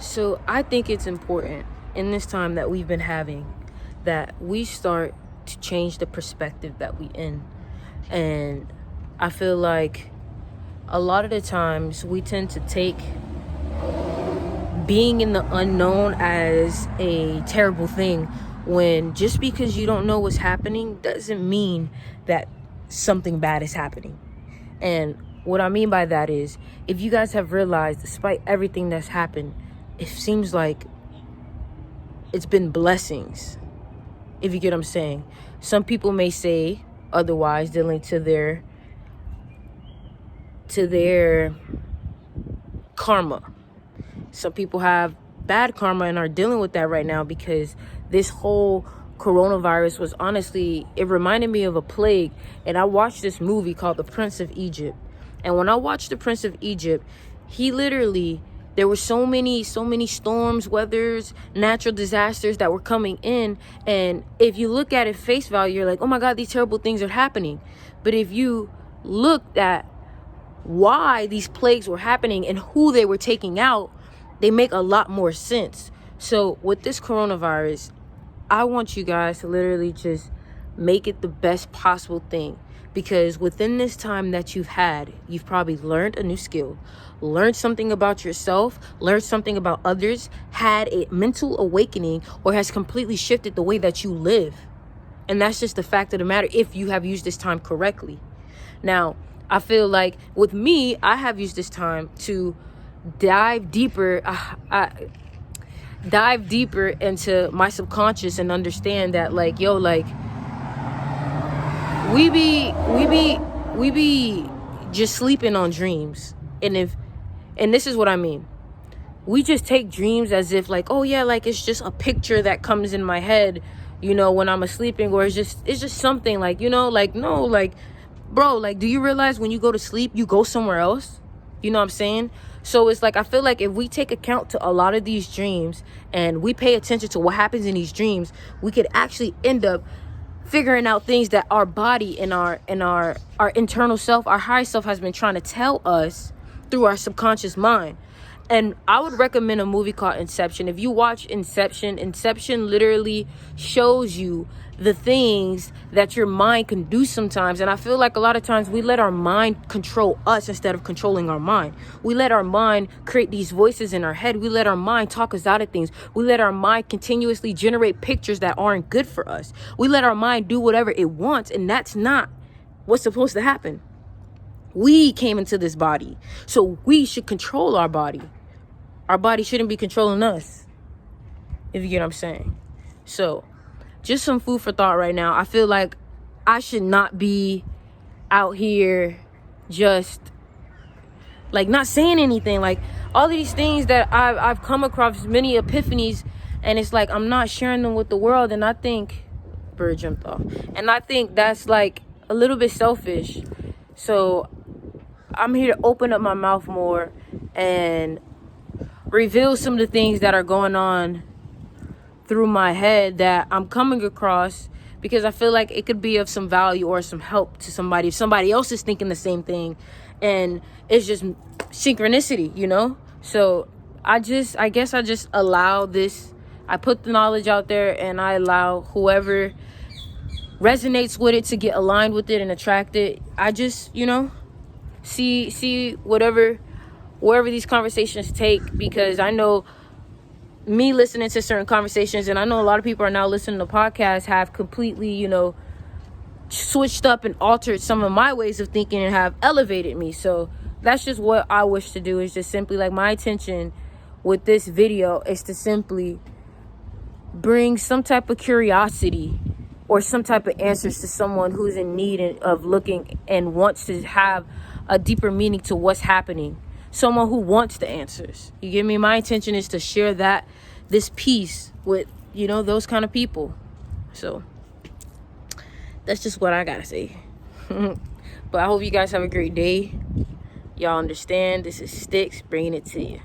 So I think it's important in this time that we've been having that we start to change the perspective that we in. And I feel like a lot of the times we tend to take being in the unknown as a terrible thing, when just because you don't know what's happening doesn't mean that something bad is happening. And what I mean by that is, if you guys have realized, despite everything that's happened, it seems like it's been blessings, if you get what I'm saying. Some people may say otherwise, dealing to their karma. Some people have bad karma and are dealing with that right now, because this whole coronavirus was, honestly, it reminded me of a plague. And I watched this movie called The Prince of Egypt. And when I watched The Prince of Egypt, he literally, there were so many storms, weathers, natural disasters that were coming in. And if you look at it face value, you're like, oh my God, these terrible things are happening. But if you looked at why these plagues were happening and who they were taking out, they make a lot more sense. So with this coronavirus, I want you guys to literally just make it the best possible thing. Because within this time that you've had, you've probably learned a new skill, learned something about yourself, learned something about others, had a mental awakening, or has completely shifted the way that you live. And that's just the fact of the matter, if you have used this time correctly. Now, I feel like with me, I have used this time to dive deeper into my subconscious and understand that, like, yo, like, we be just sleeping on dreams. And this is what I mean. We just take dreams as if, like, oh yeah, like, it's just a picture that comes in my head, when I'm sleeping, or it's just something, like, like, no, like, bro, like, do you realize when you go to sleep, you go somewhere else? You know what I'm saying? So it's like, I feel like if we take account to a lot of these dreams and we pay attention to what happens in these dreams, we could actually end up figuring out things that our body and our internal self, our higher self, has been trying to tell us through our subconscious mind. And I would recommend a movie called Inception. If you watch Inception literally shows you the things that your mind can do sometimes. And I feel like a lot of times we let our mind control us instead of controlling our mind. We let our mind create these voices in our head. We let our mind talk us out of things. We let our mind continuously generate pictures that aren't good for us. We let our mind do whatever it wants, and that's not what's supposed to happen. We came into this body, so we should control our body. Our body shouldn't be controlling us, if you get what I'm saying. So, just some food for thought right now. I feel like I should not be out here just, like, not saying anything. Like, all of these things that I've come across, many epiphanies, and it's like I'm not sharing them with the world. And I think, bird jumped off. And I think that's, like, a little bit selfish. So I'm here to open up my mouth more and reveal some of the things that are going on through my head that I'm coming across, because I feel like it could be of some value or some help to somebody if somebody else is thinking the same thing. And it's just synchronicity, So I guess I just allow this. I put the knowledge out there, and I allow whoever resonates with it to get aligned with it and attract it. I just, see wherever these conversations take, because I know me listening to certain conversations, and I know a lot of people are now listening to podcasts, have completely, switched up and altered some of my ways of thinking and have elevated me. So that's just what I wish to do, is just simply, like, my intention with this video is to simply bring some type of curiosity or some type of answers to someone who's in need of looking and wants to have a deeper meaning to what's happening. Someone who wants the answers. You get me? My intention is to share this piece with, those kind of people. So that's just what I gotta say. But I hope you guys have a great day. Y'all understand, this is Styx bringing it to you.